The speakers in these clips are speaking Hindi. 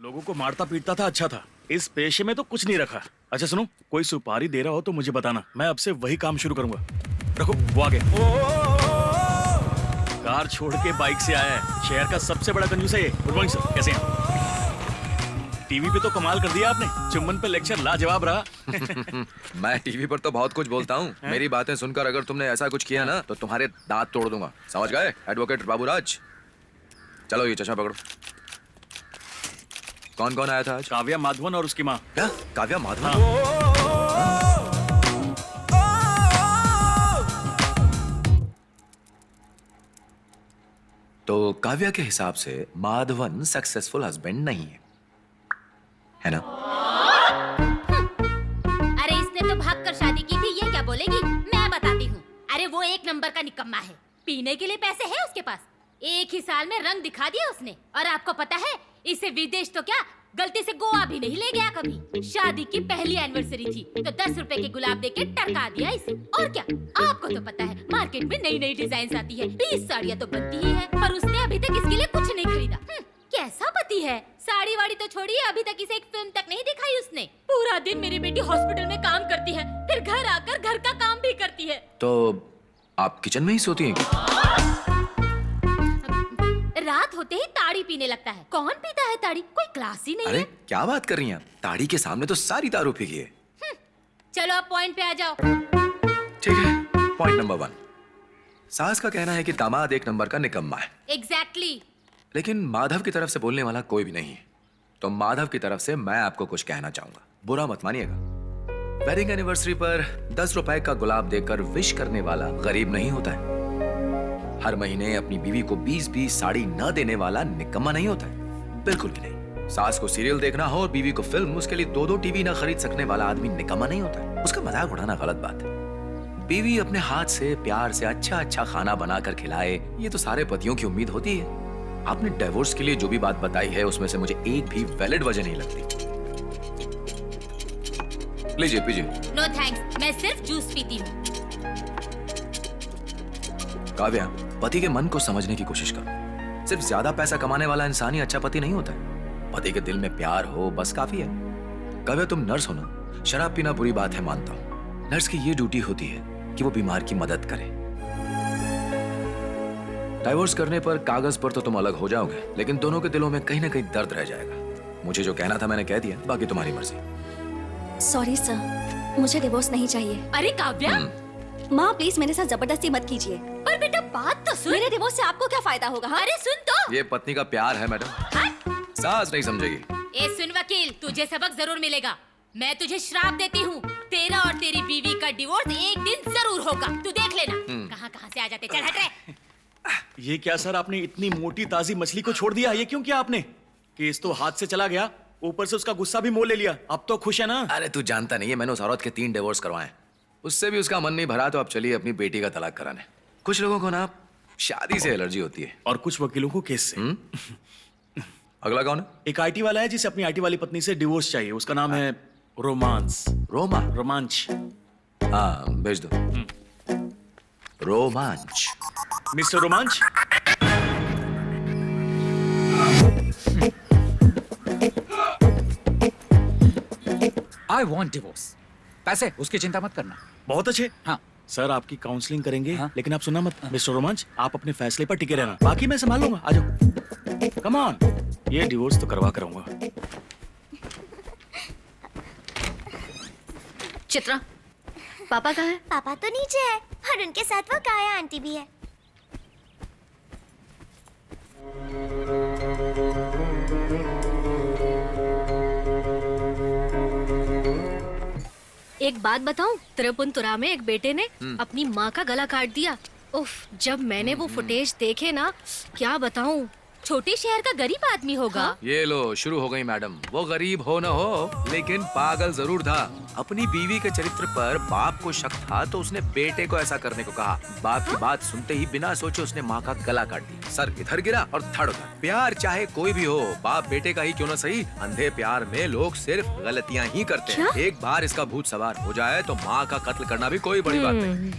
लोगों को मारता पीटता था, अच्छा था। इस पेशे में तो कुछ नहीं रखा। अच्छा सुनो, कोई सुपारी दे रहा हो तो मुझे बताना, मैं अब से वही काम शुरू करूंगा। रखो वो आगे। कार छोड़ के बाइक से आया है, शहर का सबसे बड़ा कंजूस है ये। गुड मॉर्निंग सर, कैसे हैं? टीवी पे तो कमाल कर दिया आपने, चुम्बन पे लेक्चर लाजवाब रहा। मैं टीवी पर तो बहुत कुछ बोलता हूँ। मेरी बातें सुनकर अगर तुमने ऐसा कुछ किया ना तो तुम्हारे दांत तोड़ दूंगा, समझ गए? एडवोकेट बाबूराज, चलो ये चश्मा पकड़ो। कौन कौन आया था आज? काव्या माधवन और उसकी माँ। क्या? काव्या माधवन? तो काव्या के हिसाब से माधवन सक्सेसफुल हस्बैंड नहीं है ना? अरे इसने तो भागकर शादी की थी, ये क्या बोलेगी? मैं बताती हूँ। अरे वो एक नंबर का निकम्मा है, पीने के लिए पैसे है उसके पास। एक ही साल में रंग दिखा दिया उसने। और आपको पता है, इसे विदेश तो क्या, गलती से गोवा भी नहीं ले गया कभी। शादी की पहली एनिवर्सरी थी तो 10 रुपए के गुलाब देके टरका दिया इसे। और क्या, आपको तो पता है मार्केट में नई नई डिजाइन आती है, 20 साड़ियाँ तो बनती ही है, पर उसने अभी तक इसके लिए कुछ नहीं खरीदा। कैसा पति है? साड़ी वाड़ी तो छोड़िए, अभी तक इसे एक फिल्म तक नहीं दिखाई उसने। पूरा दिन मेरी बेटी हॉस्पिटल में काम करती है, फिर घर आकर घर का काम भी करती है। तो आप किचन में ही सोती हैं क्या? रात होते ही ताड़ी पीने लगता है। कौन पीता है ताड़ी? कोई क्लास ही नहीं अरे है। क्या बात कर रही हैं आप? ताड़ी के सामने तो सारी दारू पी गई है। चलो अब पॉइंट पे आ जाओ। ठीक है, पॉइंट नंबर 1। सास का कहना है कि दामाद एक नंबर का निकम्मा है। एग्जैक्टली। लेकिन माधव की तरफ से बोलने वाला कोई भी नहीं है। तो माधव की तरफ से मैं आपको कुछ कहना चाहूंगा, बुरा मत मानिएगा। वेडिंग एनिवर्सरी पर 10 रुपए का गुलाब देकर विश करने वाला गरीब नहीं होता है। हर महीने अपनी बीवी को 20-20 साड़ी न देने वाला निकम्मा नहीं होता है, बिल्कुल भी नहीं। सास को सीरियल देखना हो और बीवी को फिल्म, उसके लिए 2-2 टीवी न खरीद सकने वाला आदमी निकम्मा नहीं होता है। उसका मजाक उड़ाना गलत बात है। बीवी अपने हाथ से प्यार से अच्छा अच्छा खाना बनाकर खिलाए, ये तो सारे पतियों की उम्मीद होती है। आपने डिवोर्स के लिए जो भी बात बताई है उसमें से मुझे एक भी वैलिड वजह नहीं लगती। लीजिए पीजिए। नो थैंक्स, मैं सिर्फ जूस पीती हूँ। काव्या, पति के मन को समझने की कोशिश करो। सिर्फ ज्यादा पैसा कमाने वाला इंसान ही अच्छा पति नहीं होता है। पति के दिल में प्यार हो बस काफी है। काव्या, तुम नर्स हो ना, शराब पीना बुरी बात है मानता हूँ। नर्स की ये ड्यूटी होती है कि वो बीमार की मदद करे। डाइवोर्स करने पर कागज पर तो तुम अलग हो जाओगे, लेकिन दोनों के दिलों में कहीं ना कहीं दर्द रह जाएगा। मुझे जो कहना था मैंने कह दिया, बाकी तुम्हारी मर्जी। सॉरी सर, मुझे डिवोर्स नहीं चाहिए। अरे काव्या, माँ प्लीज मेरे साथ जबरदस्ती मत कीजिए। पर बेटा बात तो सुन। मेरे डिवोर्स से आपको क्या फायदा होगा? हाँ? अरे सुन तो। ये पत्नी का प्यार है मैडम, सास नहीं समझेगी। ए सुन वकील, तुझे सबक जरूर मिलेगा। मैं तुझे श्राप देती हूँ, तेरा और तेरी बीवी का डिवोर्स एक दिन जरूर होगा। तू देख लेना। कहाँ कहाँ से आ जाते, चल हट रे। ये क्या सर, आपने इतनी मोटी ताजी मछली को छोड़ दिया? ये क्यों किया आपने? केस तो हाथ से चला गया, ऊपर से उसका गुस्सा भी मोल ले लिया। अब तो खुश है ना? अरे तू जानता नहीं है, मैंने उस औरत के 3 डिवोर्स करवाए, उससे भी उसका मन नहीं भरा, तो अब चलिए अपनी बेटी का तलाक कराने। कुछ लोगों को ना शादी से एलर्जी होती है, और कुछ वकीलों को केस से। अगला कौन है? एक आईटी वाला है जिसे अपनी आईटी वाली पत्नी से डिवोर्स चाहिए। उसका नाम है रोमांस। रोमा? रोमांच। हाँ भेज दो। रोमांच। मिस्टर रोमांच। I want divorce. पैसे उसकी चिंता मत करना। बहुत अच्छे। हाँ। सर आपकी काउंसलिंग करेंगे। हाँ? लेकिन आप सुनना मत। मिस्टर रोमांच, आप अपने फैसले पर टिके रहना, बाकी मैं संभाल लूंगा। आ जाओ, कम ऑन। ये डिवोर्स तो करवा कराऊंगा। चित्रा, पापा कहाँ है? पापा तो नीचे है और उनके साथ वो काया आंटी भी है। एक बात बताऊं, त्रिपुनितुरा में एक बेटे ने अपनी माँ का गला काट दिया। उफ, जब मैंने वो फुटेज देखे ना, क्या बताऊं। छोटे शहर का गरीब आदमी होगा। ये लो शुरू हो गई मैडम। वो गरीब हो न हो, लेकिन पागल जरूर था। अपनी बीवी के चरित्र पर बाप को शक था तो उसने बेटे को ऐसा करने को कहा। बाप की बात सुनते ही बिना सोचे उसने माँ का गला काट दिया। सर इधर गिरा और धड़ उधर। प्यार चाहे कोई भी हो, बाप बेटे का ही क्यों न सही, अंधे प्यार में लोग सिर्फ गलतियाँ ही करते हैं। एक बार इसका भूत सवार हो जाए तो माँ का कत्ल करना भी कोई बड़ी बात नहीं।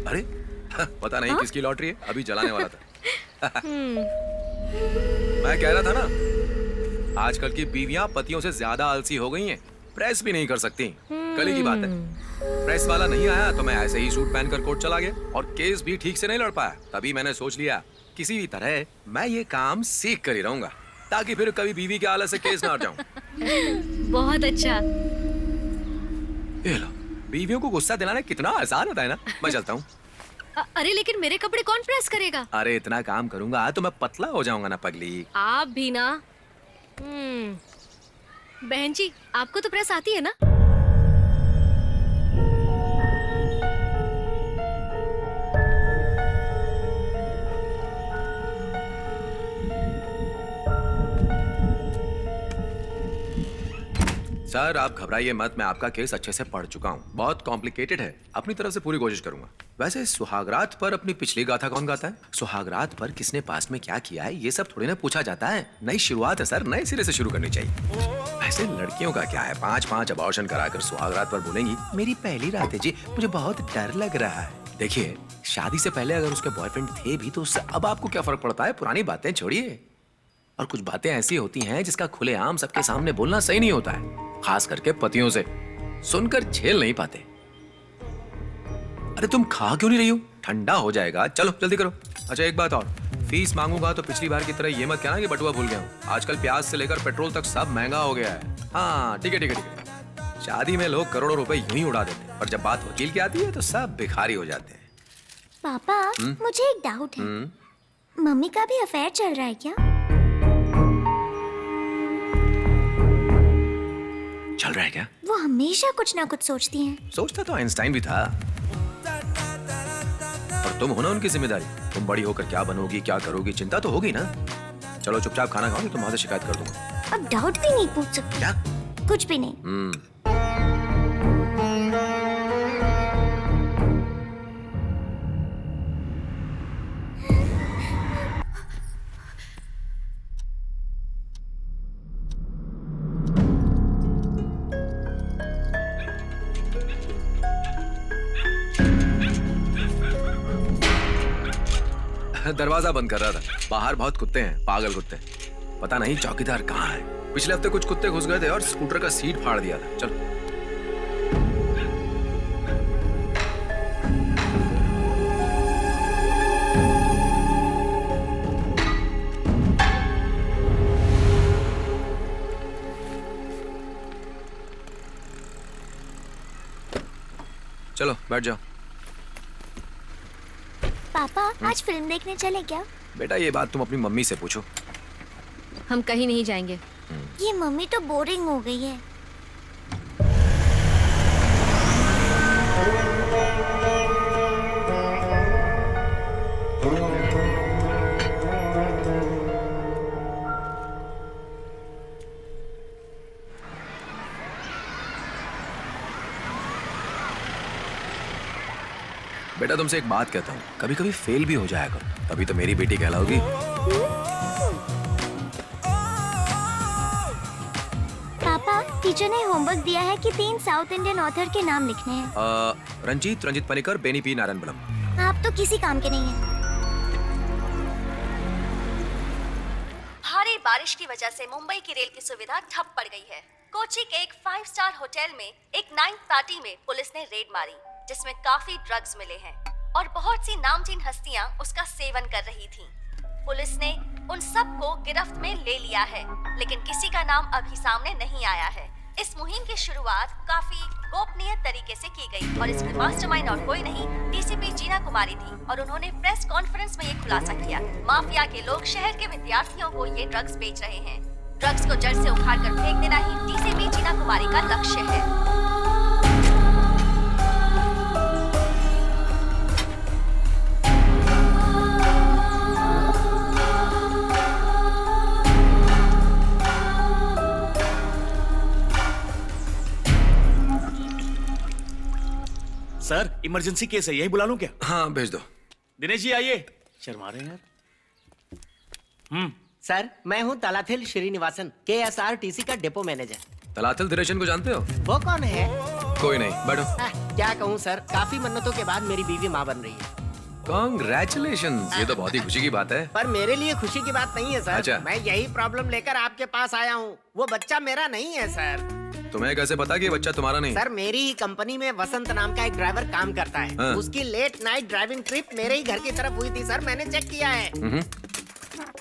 अरे पता नहीं किसकी लॉटरी है, अभी जलाने वाला था। मैं कह रहा था ना, आजकल की बीवियां पतियों से ज्यादा आलसी हो गई हैं। प्रेस भी नहीं कर सकती। कल ही की बात है, प्रेस वाला नहीं आया तो मैं ऐसे ही सूट पहनकर कोर्ट चला गया और केस भी ठीक से नहीं लड़ पाया। तभी मैंने सोच लिया किसी भी तरह मैं ये काम सीख कर ही रहूंगा, ताकि फिर कभी बीवी के आलस से केस ना हट जाऊं। बहुत अच्छा। ये लो, बीवियों को गुस्सा दिलाना कितना आसान होता है ना। मैं चलता हूँ। अरे लेकिन मेरे कपड़े कौन प्रेस करेगा? अरे इतना काम करूंगा तो मैं पतला हो जाऊंगा ना पगली। आप भी ना। बहन जी, आपको तो प्रेस आती है ना? सर आप घबराइए मत, मैं आपका केस अच्छे से पढ़ चुका हूँ। बहुत कॉम्प्लिकेटेड है, अपनी तरफ से पूरी कोशिश करूंगा। वैसे सुहागरात पर अपनी पिछली गाथा कौन गाता है? सुहागरात पर किसने पास्ट में क्या किया है ये सब थोड़ी ना पूछा जाता है। नई शुरुआत है सर, नए सिरे से शुरू करनी चाहिए। वैसे लड़कियों का क्या है, 5-5 अबॉर्शन कराकर सुहागरात पर बोलेंगी मेरी पहली रात है जी, मुझे बहुत डर लग रहा है। देखिए, शादी से पहले अगर उसके बॉयफ्रेंड थे भी तो उससे अब आपको क्या फर्क पड़ता है? पुरानी बातें छोड़िए। और कुछ बातें ऐसी होती हैं जिसका खुलेआम सबके सामने बोलना सही नहीं होता है, खास करके पतियों से। सुनकर झेल नहीं पाते। अरे तुम खा क्यों नहीं रही हो? ठंडा हो जाएगा, चलो जल्दी करो। अच्छा एक बात और, फीस मांगूंगा तो पिछली बार की तरह ये मत कहना कि बटुआ भूल गया हूँ। आजकल प्याज से लेकर पेट्रोल तक सब महंगा हो गया है। हाँ ठीक है ठीक है ठीक है। शादी में लोग करोड़ों रुपए यूं ही उड़ा देते हैं, पर जब बात वकील की आती है तो सब भिखारी हो जाते हैं। पापा मुझे एक डाउट है, मम्मी का भी अफेयर चल रहा है क्या? चल रहा है क्या? वो हमेशा कुछ ना कुछ सोचती हैं। सोचता तो आइंस्टाइन भी था। और तुम हो ना उनकी जिम्मेदारी। तुम बड़ी होकर क्या बनोगी, क्या करोगी, चिंता तो होगी ना। चलो चुपचाप खाना खाओ, तो वहां से शिकायत कर दूंगा। अब डाउट भी नहीं पूछ सकती। क्या? कुछ भी नहीं। दरवाजा बंद कर रहा था, बाहर बहुत कुत्ते हैं, पागल कुत्ते। पता नहीं चौकीदार कहाँ है। पिछले हफ्ते कुछ कुत्ते घुस गए थे और स्कूटर का सीट फाड़ दिया था। चलो चलो बैठ जाओ। पापा आज फिल्म देखने चले क्या? बेटा ये बात तुम अपनी मम्मी से पूछो। हम कहीं नहीं जाएंगे। ये मम्मी तो बोरिंग हो गई है। बेटा तुमसे एक बात कहता हूँ, कभी कभी फेल भी हो जाया करो, तभी तो मेरी बेटी कहलाओगी। पापा टीचर ने होमवर्क दिया है कि 3 साउथ इंडियन ऑथर के नाम लिखने हैं। रंजीत पनिकर, बेनी पी नारायणबलम। आप तो किसी काम के नहीं हैं। भारी बारिश की वजह से मुंबई की रेल की सुविधा ठप पड़ गई है। कोची के एक 5 स्टार होटल में एक नाइट पार्टी में पुलिस ने रेड मारी, जिसमें काफी ड्रग्स मिले हैं और बहुत सी नामचीन हस्तियां उसका सेवन कर रही थीं। पुलिस ने उन सब को गिरफ्त में ले लिया है, लेकिन किसी का नाम अभी सामने नहीं आया है। इस मुहिम की शुरुआत काफी गोपनीय तरीके से की गई और इसमें मास्टरमाइंड और कोई नहीं, डीसीपी जीना कुमारी थी और उन्होंने प्रेस कॉन्फ्रेंस में ये खुलासा किया। माफिया के लोग शहर के विद्यार्थियों को ये ड्रग्स बेच रहे हैं। ड्रग्स को जड़ से उखाड़ कर फेंक देना ही डीसीपी जीना कुमारी का लक्ष्य है। सर इमरजेंसी केस है, यही बुला लूं क्या? हाँ भेज दो। दिनेश जी आइए। शर्मा रहे हैं यार। सर मैं हूँ तलाथिल श्रीनिवासन, KSRTC का डिपो मैनेजर। तलाथिल दिनेशन को जानते हो? वो कौन है? कोई नहीं, बैठो। क्या कहूँ सर, काफी मन्नतों के बाद मेरी बीवी माँ बन रही है। Congratulations, ये तो बहुत ही खुशी की बात है। पर मेरे लिए खुशी की बात नहीं है सर। अच्छा। मैं यही प्रॉब्लम लेकर आपके पास आया हूँ। वो बच्चा मेरा नहीं है सर। तुम्हें कैसे पता कि ये बच्चा तुम्हारा नहीं? सर मेरी ही कंपनी में वसंत नाम का एक ड्राइवर काम करता है। हाँ। उसकी लेट नाइट ड्राइविंग ट्रिप मेरे ही घर की तरफ हुई थी सर, मैंने चेक किया है।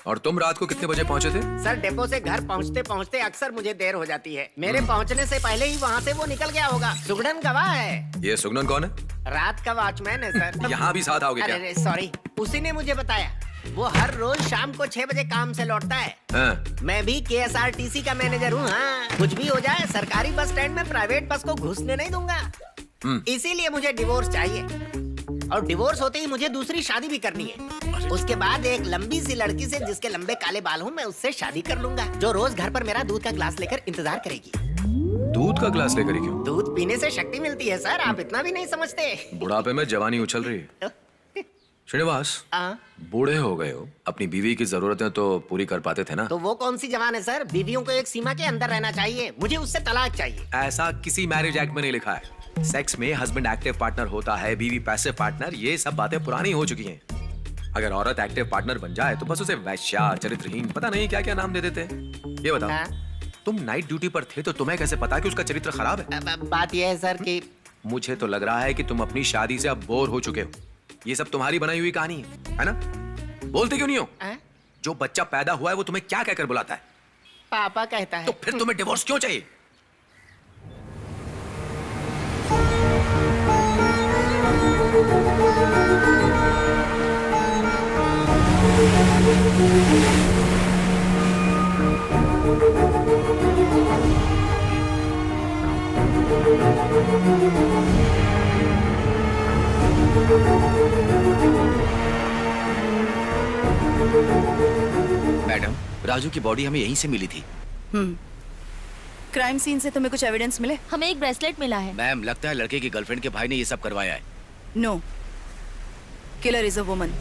और तुम रात को कितने बजे पहुंचे थे? सर डेपो से घर पहुंचते पहुंचते अक्सर मुझे देर हो जाती है। मेरे पहुंचने से पहले ही वहाँ से वो निकल गया होगा। सुगड़न गवाह है। ये सुगनन कौन है? रात का वॉचमैन है सर। यहाँ भी साथ आओगे क्या? अरे सॉरी, उसी ने मुझे बताया। वो हर रोज शाम को 6 बजे काम से लौटता है। हाँ। मैं भी KSRTC का मैनेजर हूँ। हाँ, कुछ भी हो जाए सरकारी बस स्टैंड में प्राइवेट बस को घुसने नहीं दूंगा। इसीलिए मुझे डिवोर्स चाहिए, और डिवोर्स होते ही मुझे दूसरी शादी भी करनी है। उसके बाद एक लंबी सी लड़की से जिसके लंबे काले बाल हूँ, मैं उससे शादी कर लूंगा, जो रोज घर पर मेरा दूध का ग्लास लेकर इंतजार करेगी। दूध का ग्लास लेकर ही क्यों? दूध पीने से शक्ति मिलती है सर, आप इतना भी नहीं समझते। बुढ़ापे में जवानी उछल रही है। श्रीनिवास, हाँ, बूढ़े हो गए हो, अपनी बीवी की जरूरतें तो पूरी कर पाते थे ना? तो वो कौन सी जवान है सर? बीवियों को एक सीमा के अंदर रहना चाहिए। मुझे उससे तलाक चाहिए। ऐसा किसी मैरिज एक्ट में नहीं लिखा है। सेक्स में हस्बैंड एक्टिव पार्टनर होता है, बीवी पैसिव पार्टनर, ये सब बातें पुरानी हो चुकी हैं। अगर औरत एक्टिव पार्टनर बन जाए तो बस उसे वैश्या, चरित्रहीन, पता नहीं क्या क्या नाम दे देते हैं। ये बताओ, हाँ? तुम नाइट ड्यूटी पर थे तो तुम्हें कैसे पता कि उसका चरित्र खराब है? बात यह है सर कि मुझे तो लग रहा है कि तुम अपनी शादी से अब बोर हो चुके हो। ये सब तुम्हारी बनाई हुई कहानी है ना? बोलते क्यों नहीं हो? हाँ? जो बच्चा पैदा हुआ है वो तुम्हें क्या कहकर बुलाता है? पापा कहता है। तो फिर तुम्हें डिवोर्स क्यों चाहिए? मैडम, राजू की बॉडी हमें यहीं से मिली थी। क्राइम सीन से तुम्हें कुछ एविडेंस मिले? हमें एक ब्रेसलेट मिला है। मैम, लगता है लड़के की गर्लफ्रेंड के भाई ने ये सब करवाया है। No, killer is a woman.